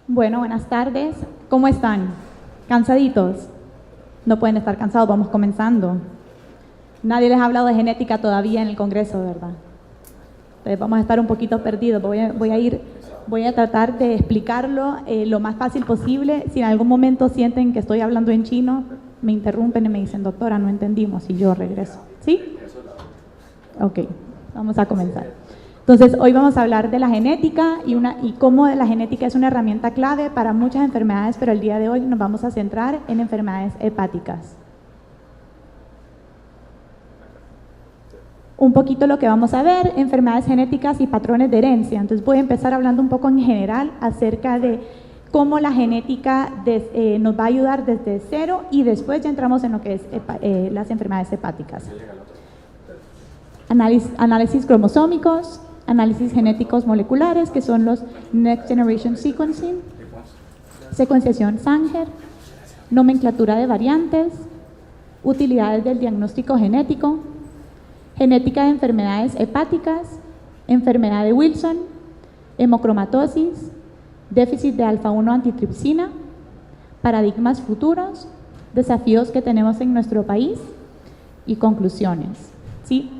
Bueno, buenas tardes. ¿Cómo están? ¿Cansaditos? No pueden estar cansados, vamos comenzando. Nadie les ha hablado de genética todavía en el Congreso, ¿verdad? Entonces vamos a estar un poquito perdidos. Voy a tratar de explicarlo lo más fácil posible. Si en algún momento sienten que estoy hablando en chino, me interrumpen y me dicen, doctora, no entendimos, y yo regreso. ¿Sí? Ok, vamos a comenzar. Entonces, hoy vamos a hablar de la genética y cómo la genética es una herramienta clave para muchas enfermedades, pero el día de hoy nos vamos a centrar en enfermedades hepáticas. Un poquito lo que vamos a ver, enfermedades genéticas y patrones de herencia. Entonces, voy a empezar hablando un poco en general acerca de cómo la genética nos va a ayudar desde cero y después ya entramos en lo que es las enfermedades hepáticas. Análisis cromosómicos, análisis genéticos moleculares, que son los Next Generation Sequencing, secuenciación Sanger, nomenclatura de variantes, utilidades del diagnóstico genético, genética de enfermedades hepáticas, enfermedad de Wilson, hemocromatosis, déficit de alfa-1 antitripsina, paradigmas futuros, desafíos que tenemos en nuestro país y conclusiones. ¿Sí?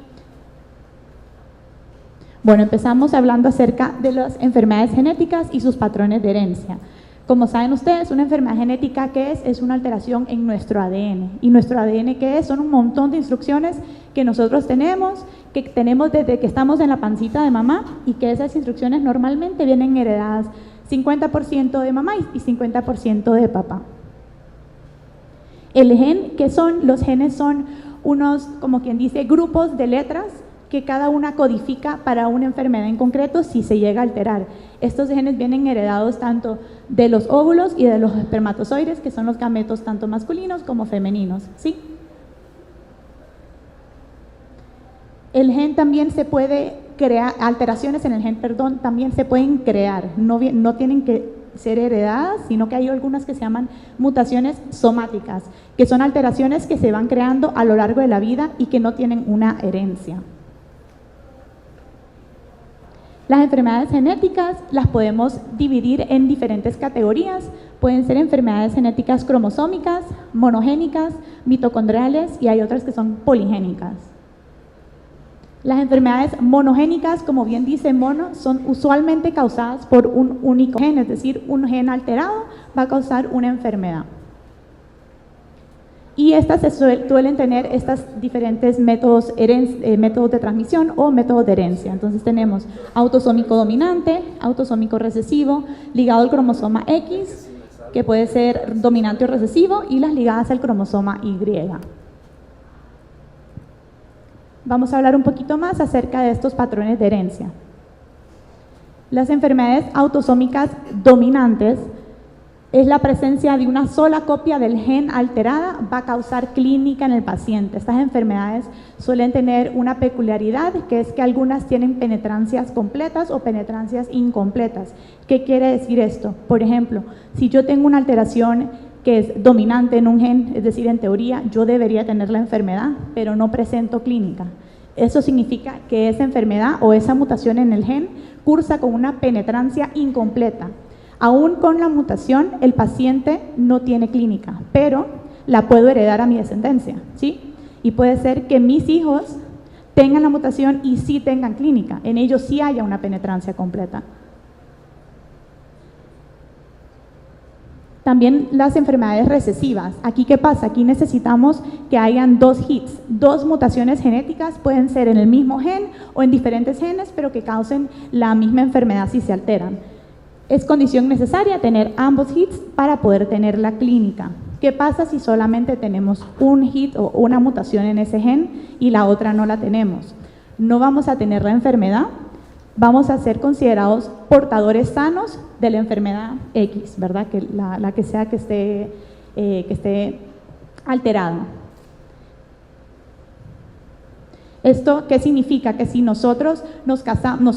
Bueno, empezamos hablando acerca de las enfermedades genéticas y sus patrones de herencia. Como saben ustedes, una enfermedad genética, ¿qué es? Es una alteración en nuestro ADN. ¿Y nuestro ADN qué es? Son un montón de instrucciones que nosotros tenemos, desde que estamos en la pancita de mamá, y que esas instrucciones normalmente vienen heredadas 50% de mamá y 50% de papá. El gen, ¿qué son? Los genes son unos, como quien dice, grupos de letras que cada una codifica para una enfermedad en concreto si se llega a alterar. Estos genes vienen heredados tanto de los óvulos y de los espermatozoides, que son los gametos tanto masculinos como femeninos, ¿sí? El gen también se puede crear, alteraciones en el gen, perdón, también se pueden crear, no tienen que ser heredadas, sino que hay algunas que se llaman mutaciones somáticas, que son alteraciones que se van creando a lo largo de la vida y que no tienen una herencia. Las enfermedades genéticas las podemos dividir en diferentes categorías. Pueden ser enfermedades genéticas cromosómicas, monogénicas, mitocondriales y hay otras que son poligénicas. Las enfermedades monogénicas, como bien dice mono, son usualmente causadas por un único gen, es decir, un gen alterado va a causar una enfermedad. Y estas suelen tener estos diferentes métodos de transmisión o métodos de herencia. Entonces tenemos autosómico dominante, autosómico recesivo, ligado al cromosoma X, que puede ser dominante o recesivo, y las ligadas al cromosoma Y. Vamos a hablar un poquito más acerca de estos patrones de herencia. Las enfermedades autosómicas dominantes es la presencia de una sola copia del gen alterada, va a causar clínica en el paciente. Estas enfermedades suelen tener una peculiaridad, que es que algunas tienen penetrancias completas o penetrancias incompletas. ¿Qué quiere decir esto? Por ejemplo, si yo tengo una alteración que es dominante en un gen, es decir, en teoría yo debería tener la enfermedad, pero no presento clínica. Eso significa que esa enfermedad o esa mutación en el gen cursa con una penetrancia incompleta. Aún con la mutación, el paciente no tiene clínica, pero la puedo heredar a mi descendencia, ¿sí? Y puede ser que mis hijos tengan la mutación y sí tengan clínica, en ellos sí haya una penetrancia completa. También las enfermedades recesivas. Aquí, ¿qué pasa? Aquí necesitamos que hayan dos hits, dos mutaciones genéticas, pueden ser en el mismo gen o en diferentes genes, pero que causen la misma enfermedad si se alteran. Es condición necesaria tener ambos hits para poder tener la clínica. ¿Qué pasa si solamente tenemos un hit o una mutación en ese gen y la otra no la tenemos? No vamos a tener la enfermedad, vamos a ser considerados portadores sanos de la enfermedad X, ¿verdad? Que la que sea que esté alterada. ¿Esto qué significa? Que si nosotros nos casamos,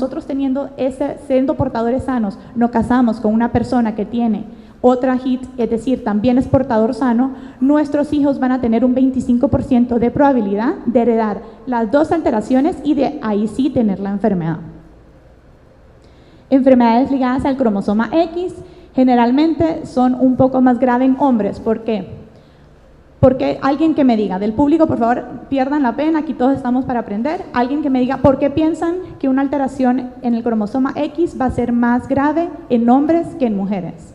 siendo portadores sanos, nos casamos con una persona que tiene otra HIT, es decir, también es portador sano, nuestros hijos van a tener un 25% de probabilidad de heredar las dos alteraciones y de ahí sí tener la enfermedad. Enfermedades ligadas al cromosoma X, Generalmente son un poco más graves en hombres. ¿Por qué? Porque alguien que me diga, del público, por favor, pierdan la pena, aquí todos estamos para aprender, alguien que me diga por qué piensan que una alteración en el cromosoma X va a ser más grave en hombres que en mujeres.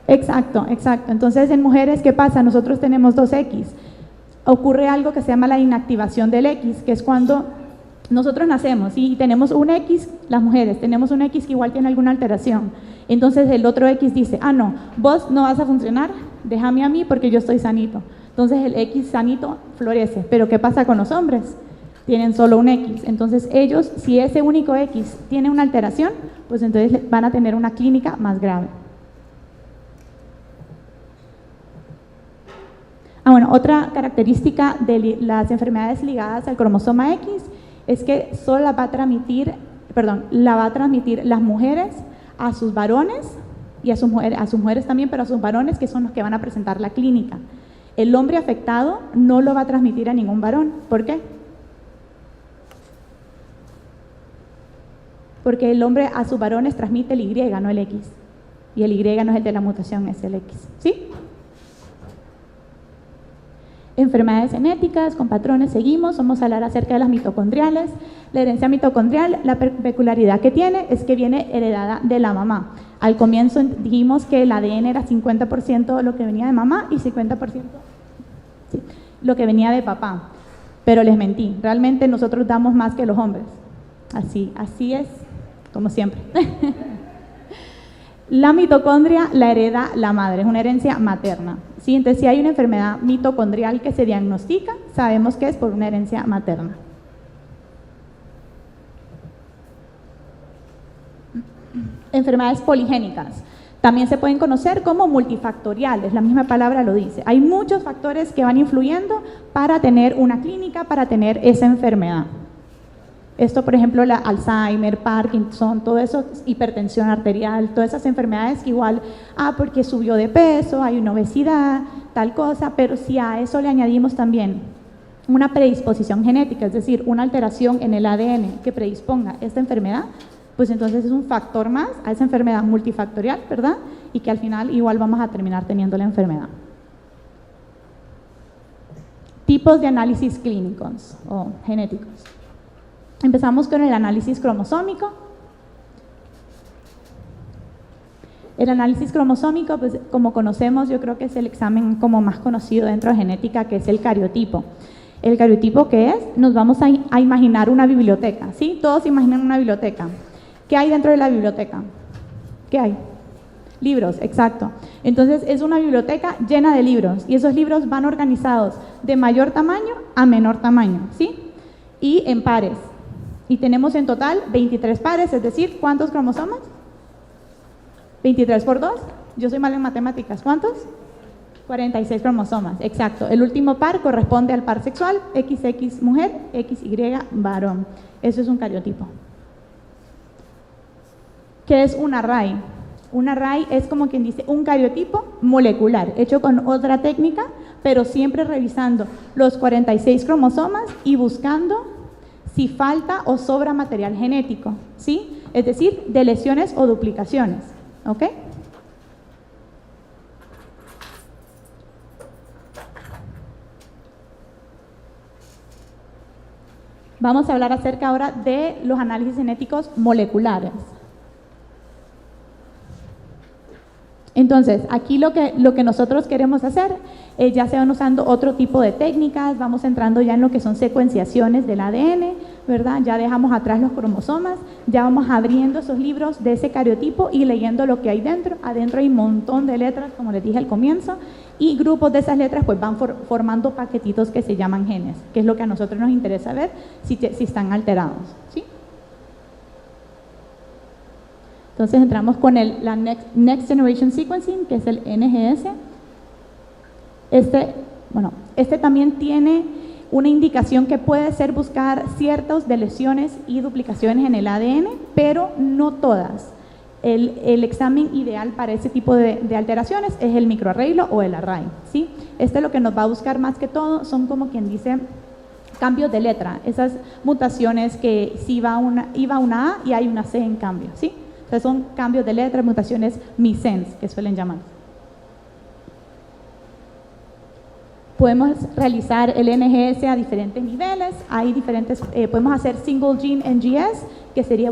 Exacto, exacto. Entonces, en mujeres, ¿qué pasa? Nosotros tenemos 2X. Ocurre algo que se llama la inactivación del X, que es cuando nosotros nacemos y tenemos un X, las mujeres, tenemos un X que igual tiene alguna alteración. Entonces el otro X dice, ah no, vos no vas a funcionar, déjame a mí porque yo estoy sanito. Entonces el X sanito florece. Pero ¿qué pasa con los hombres? Tienen solo un X. Entonces ellos, si ese único X tiene una alteración, pues entonces van a tener una clínica más grave. Ah, bueno, otra característica de las enfermedades ligadas al cromosoma X es que solo la va a transmitir las mujeres a sus varones y a sus mujeres también, pero a sus varones, que son los que van a presentar la clínica. El hombre afectado no lo va a transmitir a ningún varón. ¿Por qué? Porque el hombre a sus varones transmite el Y, no el X. Y el Y no es el de la mutación, es el X. ¿Sí? Enfermedades genéticas, con patrones seguimos, vamos a hablar acerca de las mitocondriales. La herencia mitocondrial, la peculiaridad que tiene es que viene heredada de la mamá. Al comienzo dijimos que el ADN era 50% lo que venía de mamá y 50% lo que venía de papá. Pero les mentí, realmente nosotros damos más que los hombres. Así es, como siempre. La mitocondria la hereda la madre, es una herencia materna. ¿Sí? Entonces, si hay una enfermedad mitocondrial que se diagnostica, sabemos que es por una herencia materna. Enfermedades poligénicas. También se pueden conocer como multifactoriales, la misma palabra lo dice. Hay muchos factores que van influyendo para tener una clínica, para tener esa enfermedad. Esto, por ejemplo, la Alzheimer, Parkinson, todo eso, hipertensión arterial, todas esas enfermedades que igual, porque subió de peso, hay una obesidad, tal cosa, pero si a eso le añadimos también una predisposición genética, es decir, una alteración en el ADN que predisponga esta enfermedad, pues entonces es un factor más a esa enfermedad multifactorial, ¿verdad? Y que al final igual vamos a terminar teniendo la enfermedad. Tipos de análisis clínicos o genéticos. Empezamos con el análisis cromosómico. El análisis cromosómico, pues como conocemos, yo creo que es el examen como más conocido dentro de genética, que es el cariotipo. El cariotipo, ¿qué es? Nos vamos a imaginar una biblioteca, ¿sí? Todos imaginan una biblioteca. ¿Qué hay dentro de la biblioteca? ¿Qué hay? Libros, exacto. Entonces es una biblioteca llena de libros y esos libros van organizados de mayor tamaño a menor tamaño, ¿sí? Y en pares. Y tenemos en total 23 pares, es decir, ¿cuántos cromosomas? 23 por 2. Yo soy mala en matemáticas. ¿Cuántos? 46 cromosomas, exacto. El último par corresponde al par sexual, XX mujer, XY varón. Eso es un cariotipo. ¿Qué es un array? Un array es como quien dice un cariotipo molecular, hecho con otra técnica, pero siempre revisando los 46 cromosomas y buscando si falta o sobra material genético, ¿sí? Es decir, de lesiones o duplicaciones, ¿ok? Vamos a hablar acerca ahora de los análisis genéticos moleculares. Entonces, aquí lo que nosotros queremos hacer, ya se van usando otro tipo de técnicas, vamos entrando ya en lo que son secuenciaciones del ADN, ¿verdad? Ya dejamos atrás los cromosomas, ya vamos abriendo esos libros de ese cariotipo y leyendo lo que hay dentro. Adentro hay un montón de letras, como les dije al comienzo, y grupos de esas letras pues van formando paquetitos que se llaman genes, que es lo que a nosotros nos interesa ver si están alterados, ¿sí? Entonces entramos con la Next Generation Sequencing, que es el NGS. Este también tiene una indicación que puede ser buscar ciertas de lesiones y duplicaciones en el ADN, pero no todas. El examen ideal para ese tipo de alteraciones es el microarreglo o el array, ¿sí? Este lo que nos va a buscar más que todo son como quien dice cambios de letra, esas mutaciones que si iba una A y hay una C en cambio, ¿sí? O sea, son cambios de letra, mutaciones missense, que suelen llamar. Podemos realizar el NGS a diferentes niveles, hay diferentes, podemos hacer single gene NGS, que sería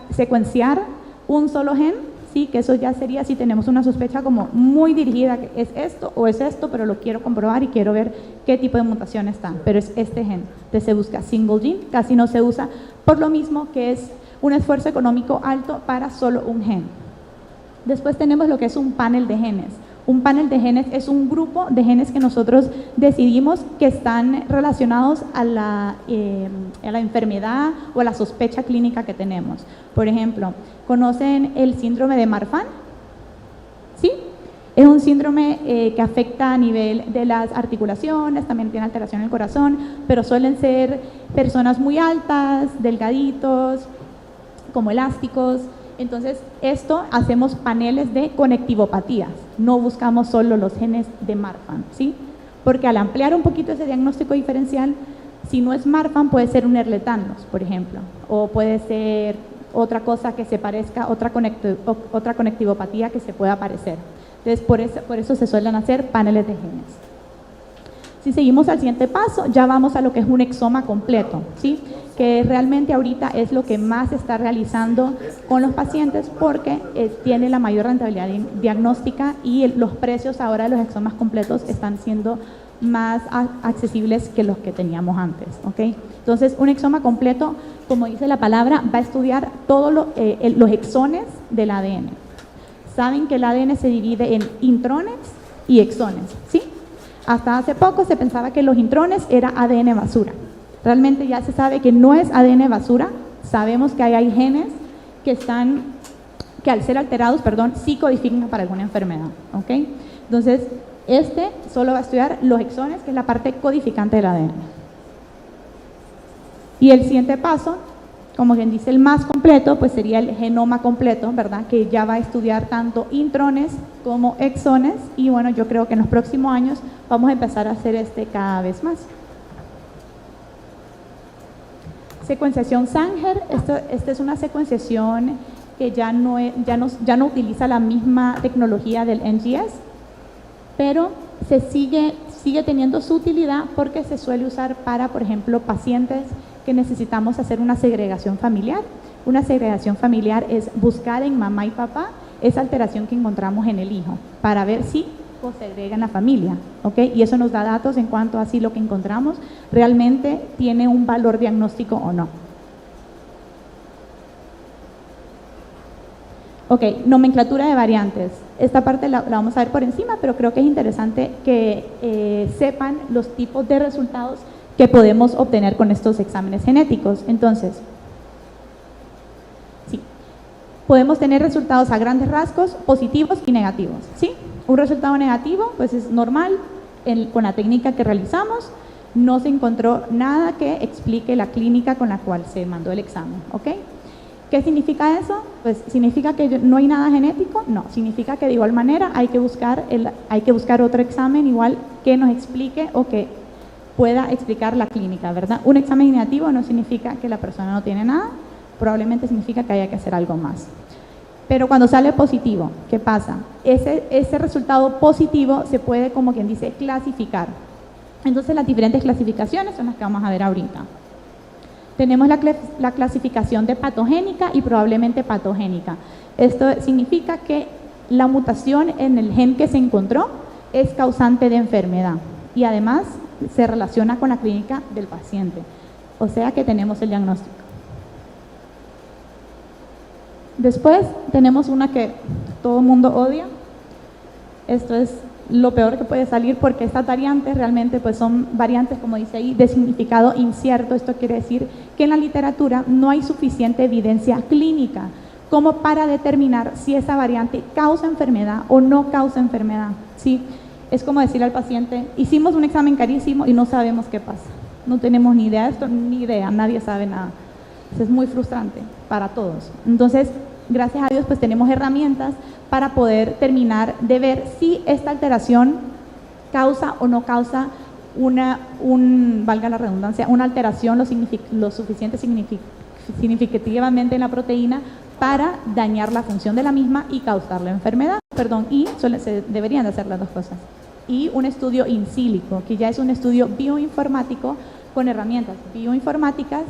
secuenciar un solo gen, ¿sí? Que eso ya sería si tenemos una sospecha como muy dirigida, que es esto o es esto, pero lo quiero comprobar y quiero ver qué tipo de mutación está, pero es este gen. Entonces se busca single gene, casi no se usa, por lo mismo que es un esfuerzo económico alto para solo un gen. Después tenemos lo que es un panel de genes. Un panel de genes es un grupo de genes que nosotros decidimos que están relacionados a la enfermedad o a la sospecha clínica que tenemos. Por ejemplo, ¿conocen el síndrome de Marfan? ¿Sí? Es un síndrome que afecta a nivel de las articulaciones, también tiene alteración en el corazón, pero suelen ser personas muy altas, delgaditos, como elásticos. Entonces, hacemos paneles de conectivopatías, no buscamos solo los genes de Marfan, ¿sí? Porque al ampliar un poquito ese diagnóstico diferencial, si no es Marfan, puede ser un Ehlers-Danlos, por ejemplo, o puede ser otra cosa que se parezca, otra conectivopatía que se pueda parecer. Entonces, por eso se suelen hacer paneles de genes. Si seguimos al siguiente paso, ya vamos a lo que es un exoma completo, ¿sí? Que realmente ahorita es lo que más se está realizando con los pacientes porque tiene la mayor rentabilidad diagnóstica y los precios ahora de los exomas completos están siendo más accesibles que los que teníamos antes, ¿ok? Entonces, un exoma completo, como dice la palabra, va a estudiar todos los exones del ADN. Saben que el ADN se divide en intrones y exones, ¿sí? Hasta hace poco se pensaba que los intrones era ADN basura. Realmente ya se sabe que no es ADN basura. Sabemos que hay genes que al ser alterados, sí codifican para alguna enfermedad, ¿ok? Entonces, solo va a estudiar los exones, que es la parte codificante del ADN. Y el siguiente paso, como quien dice el más completo, pues sería el genoma completo, ¿verdad? Que ya va a estudiar tanto intrones como exones y bueno, yo creo que en los próximos años vamos a empezar a hacer cada vez más. Secuenciación Sanger, esta es una secuenciación que ya no utiliza la misma tecnología del NGS, pero se sigue teniendo su utilidad porque se suele usar para, por ejemplo, pacientes que necesitamos hacer una segregación familiar. Una segregación familiar es buscar en mamá y papá esa alteración que encontramos en el hijo para ver si segregan en la familia, ¿ok? Y eso nos da datos en cuanto a si lo que encontramos realmente tiene un valor diagnóstico o no. Ok, nomenclatura de variantes. Esta parte la vamos a ver por encima, pero creo que es interesante que sepan los tipos de resultados que podemos obtener con estos exámenes genéticos. Entonces, sí, podemos tener resultados a grandes rasgos positivos y negativos, ¿sí? Un resultado negativo, pues es normal, con la técnica que realizamos, no se encontró nada que explique la clínica con la cual se mandó el examen, ¿ok? ¿Qué significa eso? Pues significa que no hay nada genético, no, significa que de igual manera hay que buscar otro examen igual que nos explique o que pueda explicar la clínica, ¿verdad? Un examen negativo no significa que la persona no tiene nada, probablemente significa que haya que hacer algo más. Pero cuando sale positivo, ¿qué pasa? Ese resultado positivo se puede, como quien dice, clasificar. Entonces las diferentes clasificaciones son las que vamos a ver ahorita. Tenemos la clasificación de patogénica y probablemente patogénica. Esto significa que la mutación en el gen que se encontró es causante de enfermedad y además se relaciona con la clínica del paciente. O sea que tenemos el diagnóstico. Después tenemos una que todo el mundo odia. Esto es lo peor que puede salir porque estas variantes realmente pues son variantes, como dice ahí, de significado incierto. Esto quiere decir que en la literatura no hay suficiente evidencia clínica como para determinar si esa variante causa enfermedad o no causa enfermedad, ¿sí? Es como decirle al paciente, hicimos un examen carísimo y no sabemos qué pasa. No tenemos ni idea de esto, ni idea, nadie sabe nada. Eso es muy frustrante para todos. Entonces, gracias a Dios, pues tenemos herramientas para poder terminar de ver si esta alteración causa o no causa valga la redundancia, una alteración lo suficiente significativamente en la proteína para dañar la función de la misma y causar la enfermedad. Se deberían de hacer las dos cosas. Y un estudio in silico, que ya es un estudio bioinformático con herramientas bioinformáticas,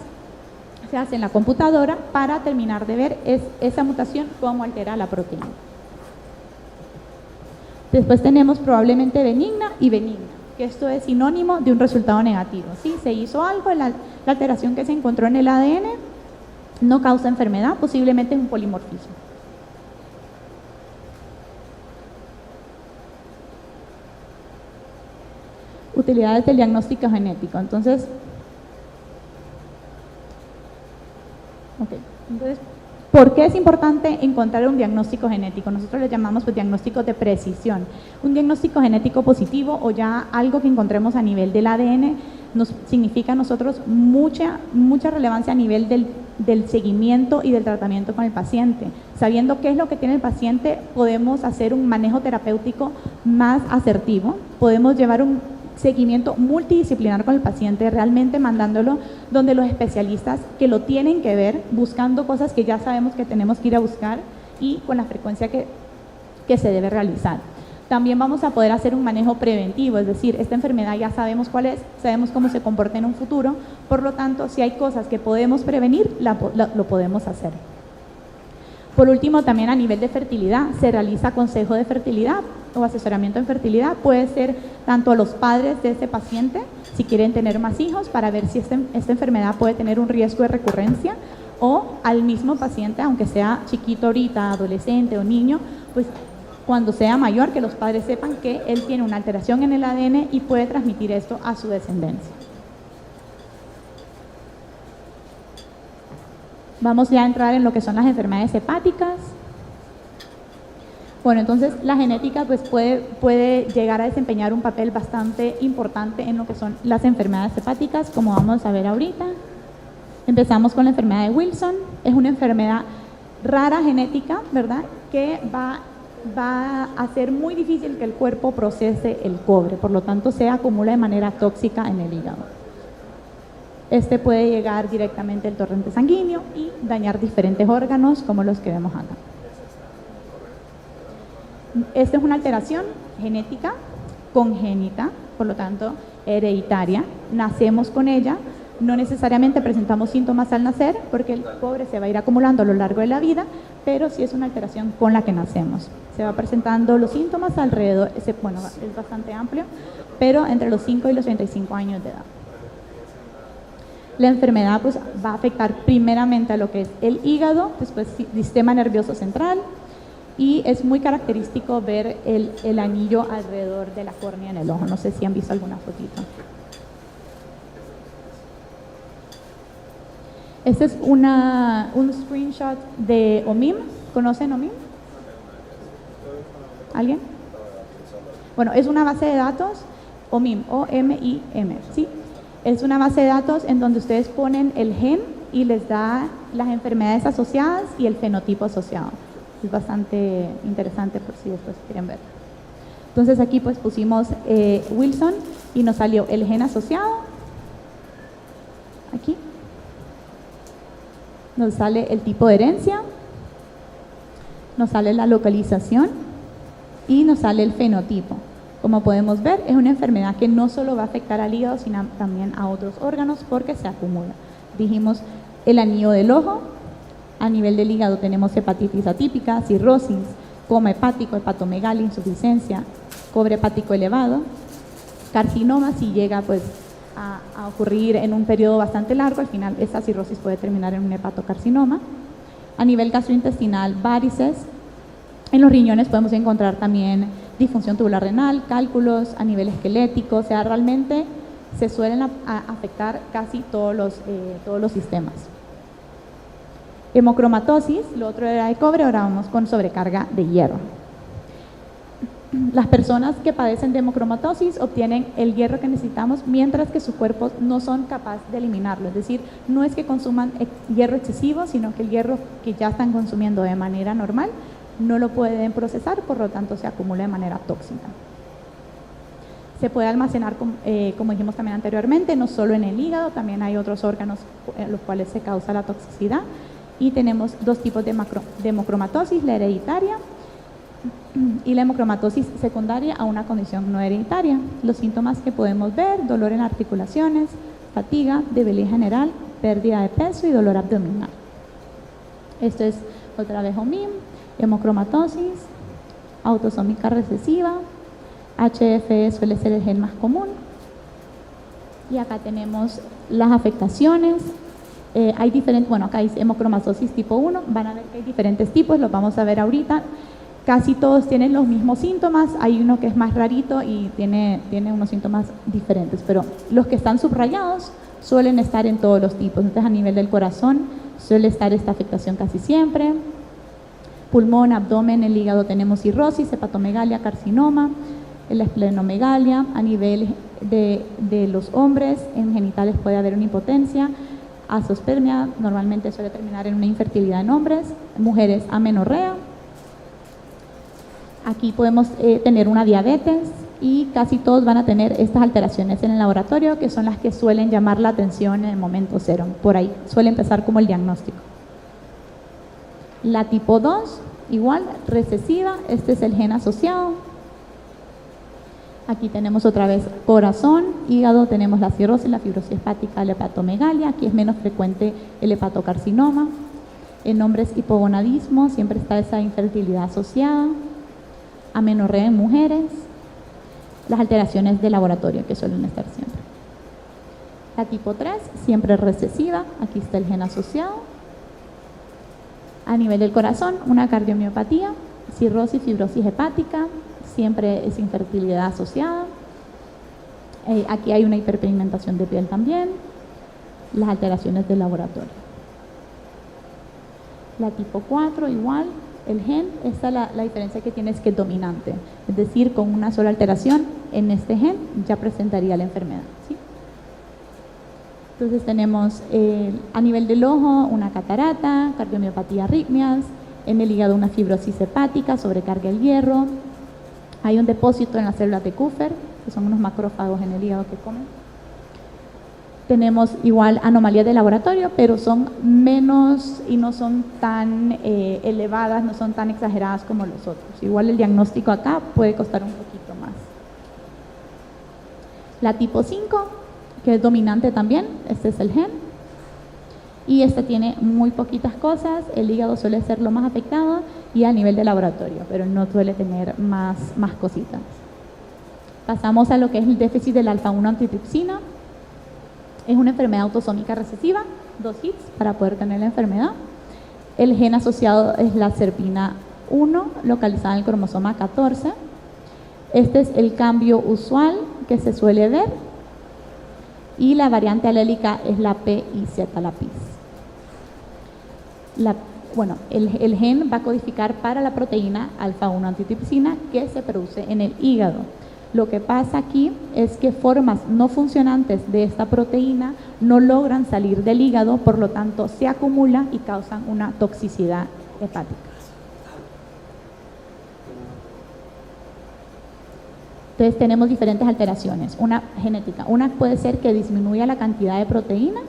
se hace en la computadora para terminar de ver esa mutación, cómo altera la proteína. Después tenemos probablemente benigna y benigna, que esto es sinónimo de un resultado negativo. ¿Sí? Se hizo algo, la alteración que se encontró en el ADN no causa enfermedad, posiblemente es un polimorfismo. Utilidades del diagnóstico genético. Entonces, ¿por qué es importante encontrar un diagnóstico genético? Nosotros le llamamos pues, diagnóstico de precisión. Un diagnóstico genético positivo o ya algo que encontremos a nivel del ADN nos significa a nosotros mucha relevancia a nivel del seguimiento y del tratamiento con el paciente. Sabiendo qué es lo que tiene el paciente, podemos hacer un manejo terapéutico más asertivo, podemos llevar un seguimiento multidisciplinar con el paciente, realmente mandándolo donde los especialistas que lo tienen que ver, buscando cosas que ya sabemos que tenemos que ir a buscar y con la frecuencia que se debe realizar. También vamos a poder hacer un manejo preventivo, es decir, esta enfermedad ya sabemos cuál es, sabemos cómo se comporta en un futuro, por lo tanto, si hay cosas que podemos prevenir, lo podemos hacer. Por último, también a nivel de fertilidad, se realiza consejo de fertilidad o asesoramiento en fertilidad. Puede ser tanto a los padres de ese paciente, si quieren tener más hijos, para ver si esta enfermedad puede tener un riesgo de recurrencia, o al mismo paciente, aunque sea chiquito ahorita, adolescente o niño, pues cuando sea mayor, que los padres sepan que él tiene una alteración en el ADN y puede transmitir esto a su descendencia. Vamos ya a entrar en lo que son las enfermedades hepáticas. Bueno, entonces la genética pues puede llegar a desempeñar un papel bastante importante en lo que son las enfermedades hepáticas, como vamos a ver ahorita. Empezamos con la enfermedad de Wilson. Es una enfermedad rara genética, ¿verdad? Que va a hacer muy difícil que el cuerpo procese el cobre, por lo tanto se acumula de manera tóxica en el hígado. Este puede llegar directamente al torrente sanguíneo y dañar diferentes órganos como los que vemos acá. Esta es una alteración genética congénita, por lo tanto hereditaria, nacemos con ella, no necesariamente presentamos síntomas al nacer porque el cobre se va a ir acumulando a lo largo de la vida, pero sí es una alteración con la que nacemos. Se va presentando los síntomas alrededor, bueno, es bastante amplio, pero entre los 5 y los 35 años de edad. La enfermedad pues, va a afectar primeramente a lo que es el hígado, después sistema nervioso central, y es muy característico ver el anillo alrededor de la córnea en el ojo. No sé si han visto alguna fotito. Este es un screenshot de OMIM. ¿Conocen OMIM? ¿Alguien? Bueno, es una base de datos, OMIM, O-M-I-M, ¿sí? Es una base de datos en donde ustedes ponen el gen y les da las enfermedades asociadas y el fenotipo asociado. Es bastante interesante por si después quieren ver. Entonces aquí pues pusimos Wilson y nos salió el gen asociado. Aquí. Nos sale el tipo de herencia. Nos sale la localización y nos sale el fenotipo. Como podemos ver, es una enfermedad que no solo va a afectar al hígado, sino también a otros órganos porque se acumula. Dijimos el anillo del ojo, a nivel del hígado tenemos hepatitis atípica, cirrosis, coma hepático, hepatomegalia, insuficiencia, cobre hepático elevado, carcinoma si llega pues a ocurrir en un periodo bastante largo, al final esa cirrosis puede terminar en un hepatocarcinoma. A nivel gastrointestinal, varices. En los riñones podemos encontrar también disfunción tubular renal, cálculos a nivel esquelético, o sea, realmente se suelen afectar casi todos los sistemas. Hemocromatosis, lo otro era de cobre, ahora vamos con sobrecarga de hierro. Las personas que padecen de hemocromatosis obtienen el hierro que necesitamos mientras que sus cuerpos no son capaces de eliminarlo, es decir, no es que consuman hierro excesivo, sino que el hierro que ya están consumiendo de manera normal no lo pueden procesar, por lo tanto se acumula de manera tóxica. Se puede almacenar, como dijimos también anteriormente, no solo en el hígado, también hay otros órganos en los cuales se causa la toxicidad. Y tenemos dos tipos de hemocromatosis, la hereditaria y la hemocromatosis secundaria a una condición no hereditaria. Los síntomas que podemos ver: dolor en articulaciones, fatiga, debilidad general, pérdida de peso y dolor abdominal. Esto es otra vez OMIM, hemocromatosis, autosómica recesiva. HFE suele ser el gen más común. Y acá tenemos las afectaciones. Hay diferentes, bueno, acá dice hemocromatosis tipo 1, van a ver que hay diferentes tipos, los vamos a ver ahorita. Casi todos tienen los mismos síntomas, hay uno que es más rarito y tiene unos síntomas diferentes, pero los que están subrayados suelen estar en todos los tipos. Entonces, a nivel del corazón suele estar esta afectación casi siempre. Pulmón, abdomen, el hígado tenemos cirrosis, hepatomegalia, carcinoma, la esplenomegalia. A nivel de los hombres, en genitales puede haber una impotencia, azoospermia, normalmente suele terminar en una infertilidad en hombres. Mujeres, amenorrea. Aquí podemos tener una diabetes y casi todos van a tener estas alteraciones en el laboratorio, que son las que suelen llamar la atención en el momento cero. Por ahí suele empezar como el diagnóstico. La tipo 2, igual, recesiva, este es el gen asociado. Aquí tenemos otra vez corazón, hígado, tenemos la cirrosis, la fibrosis hepática, la hepatomegalia. Aquí es menos frecuente el hepatocarcinoma. En hombres, hipogonadismo, siempre está esa infertilidad asociada. Amenorrea en mujeres. Las alteraciones de laboratorio que suelen estar siempre. La tipo 3, siempre recesiva, aquí está el gen asociado. A nivel del corazón, una cardiomiopatía, cirrosis, fibrosis hepática, siempre es infertilidad asociada. Aquí hay una hiperpigmentación de piel también. Las alteraciones del laboratorio. La tipo 4, igual, el gen, esta la diferencia que tiene es que es dominante, es decir, con una sola alteración en este gen ya presentaría la enfermedad, ¿sí? Entonces tenemos a nivel del ojo una catarata, cardiomiopatía, arritmias, en el hígado una fibrosis hepática, sobrecarga el hierro, hay un depósito en las células de Kupffer, que son unos macrófagos en el hígado que comen. Tenemos igual anomalías de laboratorio, pero son menos y no son tan elevadas, no son tan exageradas como los otros. Igual el diagnóstico acá puede costar un poquito más. La tipo 5, que es dominante también, este es el gen. Y este tiene muy poquitas cosas, el hígado suele ser lo más afectado y a nivel de laboratorio, pero no suele tener más cositas. Pasamos a lo que es el déficit del alfa-1 antitripsina. Es una enfermedad autosómica recesiva, 2 hits para poder tener la enfermedad. El gen asociado es la serpina 1, localizada en el cromosoma 14. Este es el cambio usual que se suele ver. Y la variante alélica es la PIZ, la PIZ. El gen va a codificar para la proteína alfa-1 antitripsina que se produce en el hígado. Lo que pasa aquí es que formas no funcionantes de esta proteína no logran salir del hígado, por lo tanto se acumulan y causan una toxicidad hepática. Entonces tenemos diferentes alteraciones, una genética. Una puede ser que disminuya la cantidad de proteína,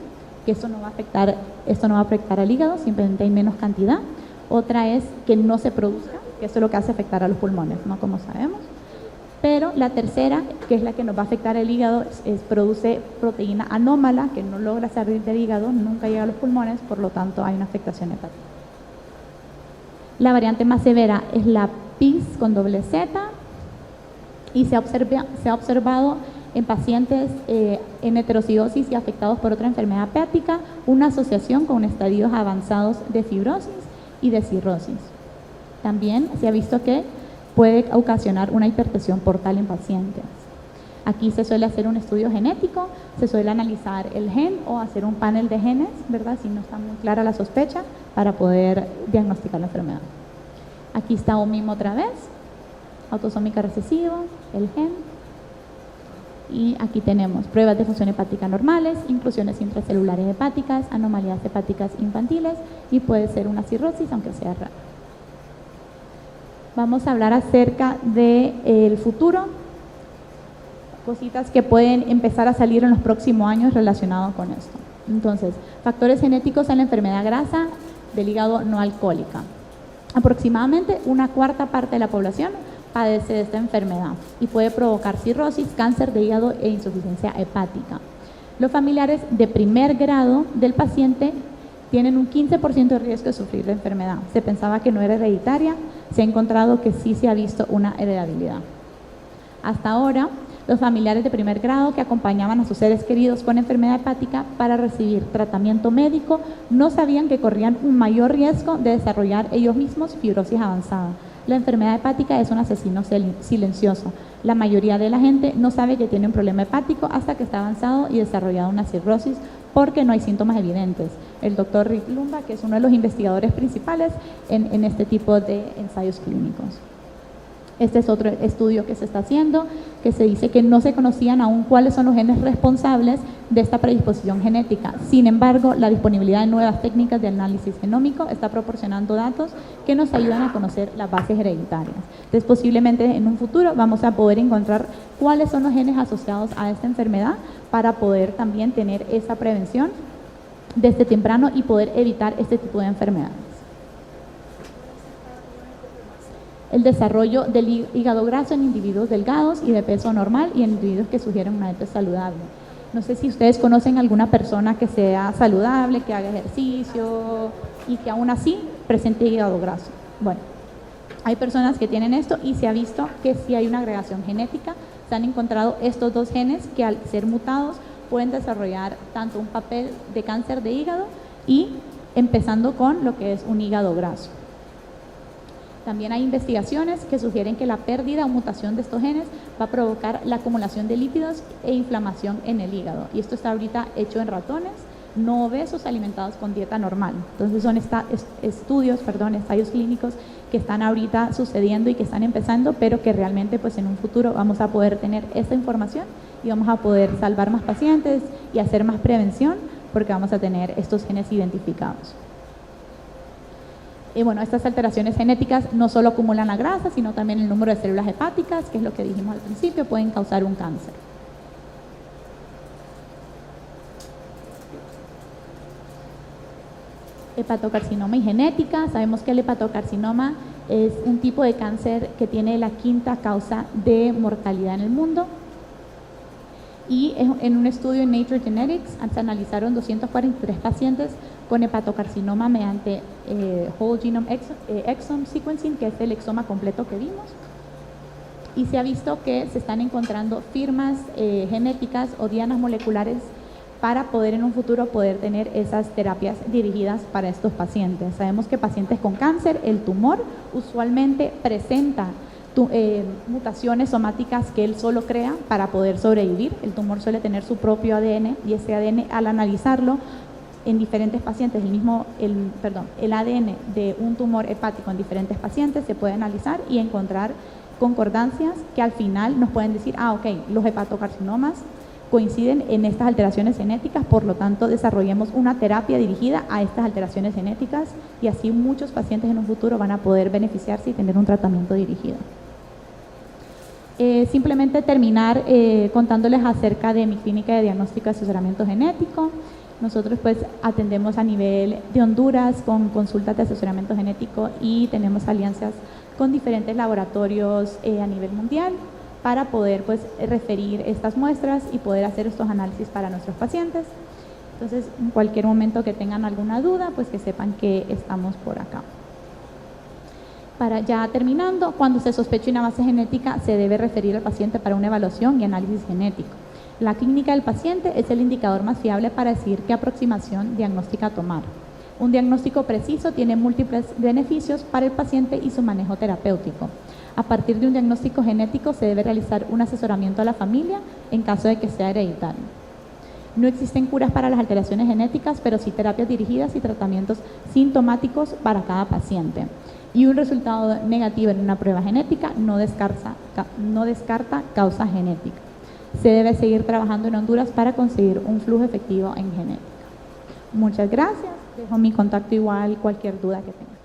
que esto no va a afectar al hígado, simplemente hay menos cantidad. Otra es que no se produzca, que eso es lo que hace afectar a los pulmones, ¿no? Como sabemos. Pero la tercera, que es la que nos va a afectar el hígado, produce proteína anómala que no logra salir del hígado, nunca llega a los pulmones, por lo tanto hay una afectación hepática. La variante más severa es la PIZ con doble Z y se ha observado en pacientes en heterocigosis y afectados por otra enfermedad hepática una asociación con estadios avanzados de fibrosis y de cirrosis. También se ha visto que puede ocasionar una hipertensión portal en pacientes. Aquí se suele hacer un estudio genético, se suele analizar el gen o hacer un panel de genes, ¿verdad? Si no está muy clara la sospecha, para poder diagnosticar la enfermedad. Aquí está OMIM otra vez, autosómica recesiva, el gen. Y aquí tenemos pruebas de función hepática normales, inclusiones intracelulares hepáticas, anomalías hepáticas infantiles y puede ser una cirrosis, aunque sea rara. Vamos a hablar acerca del futuro cositas que pueden empezar a salir en los próximos años relacionados con esto. Entonces, factores genéticos en la enfermedad grasa del hígado no alcohólica. Aproximadamente una cuarta parte de la población padece de esta enfermedad y puede provocar cirrosis, cáncer de hígado e insuficiencia hepática. Los familiares de primer grado del paciente tienen un 15% de riesgo de sufrir la enfermedad. Se pensaba que no era hereditaria, se ha encontrado que sí se ha visto una heredabilidad. Hasta ahora, los familiares de primer grado que acompañaban a sus seres queridos con enfermedad hepática para recibir tratamiento médico no sabían que corrían un mayor riesgo de desarrollar ellos mismos fibrosis avanzada. La enfermedad hepática es un asesino silencioso. La mayoría de la gente no sabe que tiene un problema hepático hasta que está avanzado y desarrollado una cirrosis porque no hay síntomas evidentes. El doctor Rick Lumba, que es uno de los investigadores principales en este tipo de ensayos clínicos. Este es otro estudio que se está haciendo, que se dice que no se conocían aún cuáles son los genes responsables de esta predisposición genética. Sin embargo, la disponibilidad de nuevas técnicas de análisis genómico está proporcionando datos que nos ayudan a conocer las bases hereditarias. Entonces, posiblemente en un futuro vamos a poder encontrar cuáles son los genes asociados a esta enfermedad para poder también tener esa prevención desde temprano y poder evitar este tipo de enfermedades. El desarrollo del hígado graso en individuos delgados y de peso normal y en individuos que sugieren una dieta saludable. No sé si ustedes conocen alguna persona que sea saludable, que haga ejercicio y que aún así presente hígado graso. Bueno, hay personas que tienen esto y se ha visto que sí hay una agregación genética. Se han encontrado estos dos genes que al ser mutados pueden desarrollar tanto un papel de cáncer de hígado y empezando con lo que es un hígado graso. También hay investigaciones que sugieren que la pérdida o mutación de estos genes va a provocar la acumulación de lípidos e inflamación en el hígado. Y esto está ahorita hecho en ratones no obesos alimentados con dieta normal. Entonces son ensayos clínicos que están ahorita sucediendo y que están empezando, pero que realmente pues en un futuro vamos a poder tener esta información y vamos a poder salvar más pacientes y hacer más prevención porque vamos a tener estos genes identificados. Y bueno, estas alteraciones genéticas no solo acumulan la grasa, sino también el número de células hepáticas, que es lo que dijimos al principio, pueden causar un cáncer. Hepatocarcinoma y genética. Sabemos que el hepatocarcinoma es un tipo de cáncer que tiene la quinta causa de mortalidad en el mundo. Y en un estudio en Nature Genetics se analizaron 243 pacientes con hepatocarcinoma mediante Whole Genome Exome Sequencing, que es el exoma completo que vimos. Y se ha visto que se están encontrando firmas genéticas o dianas moleculares para poder en un futuro poder tener esas terapias dirigidas para estos pacientes. Sabemos que pacientes con cáncer, el tumor usualmente presenta mutaciones somáticas que él solo crea para poder sobrevivir. El tumor suele tener su propio ADN y ese ADN, al analizarlo en diferentes pacientes, el ADN de un tumor hepático en diferentes pacientes se puede analizar y encontrar concordancias que al final nos pueden decir, los hepatocarcinomas coinciden en estas alteraciones genéticas, por lo tanto desarrollemos una terapia dirigida a estas alteraciones genéticas y así muchos pacientes en un futuro van a poder beneficiarse y tener un tratamiento dirigido. Simplemente terminar contándoles acerca de mi clínica de diagnóstico y asesoramiento genético. Nosotros pues atendemos a nivel de Honduras con consultas de asesoramiento genético y tenemos alianzas con diferentes laboratorios a nivel mundial para poder pues referir estas muestras y poder hacer estos análisis para nuestros pacientes. Entonces, en cualquier momento que tengan alguna duda, pues que sepan que estamos por acá. Para ya terminando, cuando se sospecha una base genética, se debe referir al paciente para una evaluación y análisis genético. La clínica del paciente es el indicador más fiable para decidir qué aproximación diagnóstica tomar. Un diagnóstico preciso tiene múltiples beneficios para el paciente y su manejo terapéutico. A partir de un diagnóstico genético se debe realizar un asesoramiento a la familia en caso de que sea hereditario. No existen curas para las alteraciones genéticas, pero sí terapias dirigidas y tratamientos sintomáticos para cada paciente. Y un resultado negativo en una prueba genética no descarta causa genética. Se debe seguir trabajando en Honduras para conseguir un flujo efectivo en genética. Muchas gracias. Dejo mi contacto igual, cualquier duda que tengan.